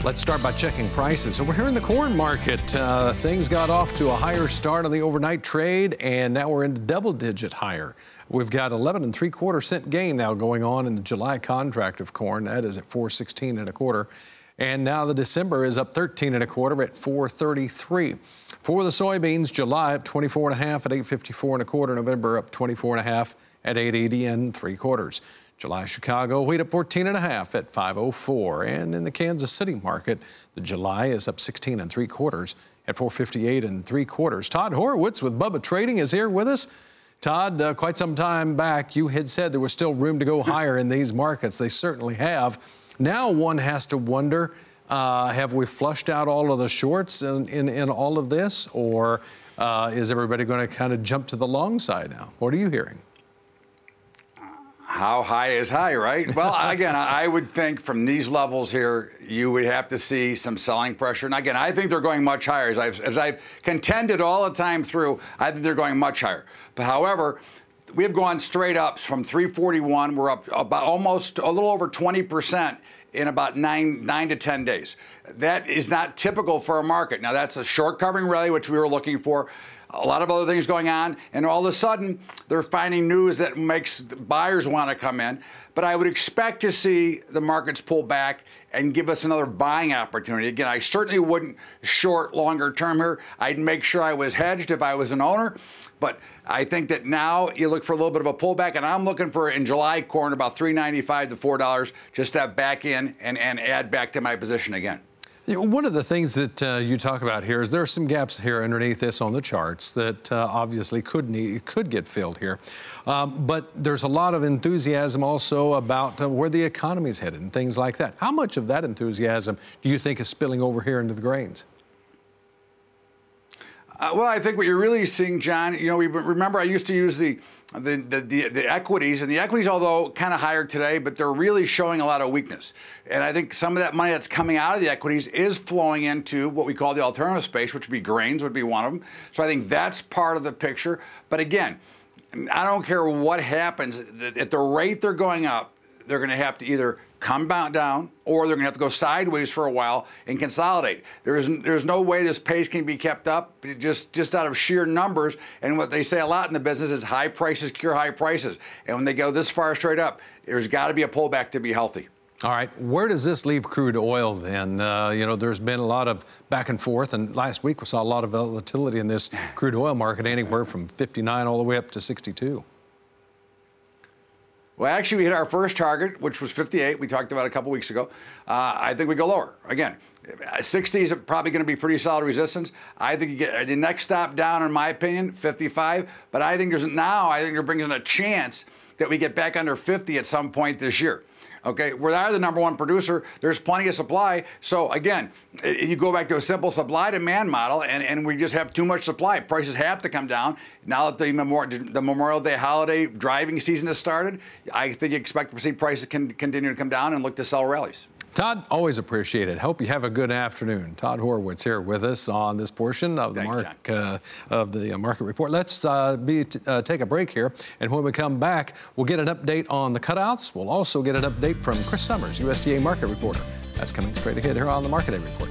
Let's start by checking prices. Over here in the corn market, things got off to a higher start on the overnight trade, and now we're into double-digit higher. We've got 11 3/4 cent gain now going on in the July contract of corn. That is at 4.16 1/4. And now the December is up 13 1/4 at 4.33. For the soybeans, July up 24.5 at 8.54 1/4. November up 24.5 at 8.80 3/4. July Chicago wheat up 14.5 at 5.04. And in the Kansas City market, the July is up 16 3/4 at 4.58 3/4. Todd Horwitz with Bubba Trading is here with us. Todd, quite some time back, you had said there was still room to go higher in these markets. They certainly have. Now one has to wonder, have we flushed out all of the shorts in all of this, or is everybody going to kind of jump to the long side now? What are you hearing? How high is high, right? Well, again, I would think from these levels here, you would have to see some selling pressure. And again, I think they're going much higher. As I've contended all the time through, I think they're going much higher. But however, we have gone straight up from 341. We're up about almost a little over 20% in about 9 to 10 days. That is not typical for a market. Now, that's a short covering rally, which we were looking for. A lot of other things going on, and all of a sudden, they're finding news that makes buyers want to come in. But I would expect to see the markets pull back and give us another buying opportunity. Again, I certainly wouldn't short longer term here. I'd make sure I was hedged if I was an owner. But I think that now you look for a little bit of a pullback, and I'm looking for, in July, corn about $3.95 to $4, just to have back in and add back to my position again. You know, one of the things that you talk about here is there are some gaps here underneath this on the charts that obviously could get filled here. But there's a lot of enthusiasm also about where the economy is headed and things like that. How much of that enthusiasm do you think is spilling over here into the grains? Well, I think what you're really seeing, John, you know, remember I used to use the equities, and the equities, although kind of higher today, but they're really showing a lot of weakness. And I think some of that money that's coming out of the equities is flowing into what we call the alternative space, which would be grains, would be one of them. So I think that's part of the picture. But again, I don't care what happens. At the rate they're going up, they're going to have to either come down, or they're going to have to go sideways for a while and consolidate. There's no way this pace can be kept up just out of sheer numbers. And what they say a lot in the business is high prices cure high prices. And when they go this far straight up, there's got to be a pullback to be healthy. All right, where does this leave crude oil then? You know, there's been a lot of back and forth, and last week we saw a lot of volatility in this crude oil market, anywhere from 59 all the way up to 62. Well, actually, we hit our first target, which was 58. We talked about it a couple weeks ago. I think we go lower. Again, 60 is probably going to be pretty solid resistance. I think you get the next stop down, in my opinion, 55. But I think they're bringing a chance that we get back under 50 at some point this year. Okay, we're the number one producer. There's plenty of supply. So again, you go back to a simple supply-demand model, and we just have too much supply. Prices have to come down. Now that the Memorial Day holiday driving season has started, I think you expect to see prices continue to come down and look to sell rallies. Todd, always appreciate it. Hope you have a good afternoon. Todd Horwitz here with us on this portion of the market report. Let's take a break here, and when we come back, we'll get an update on the cutouts. We'll also get an update from Chris Summers, USDA market reporter. That's coming straight ahead here on the Market Report.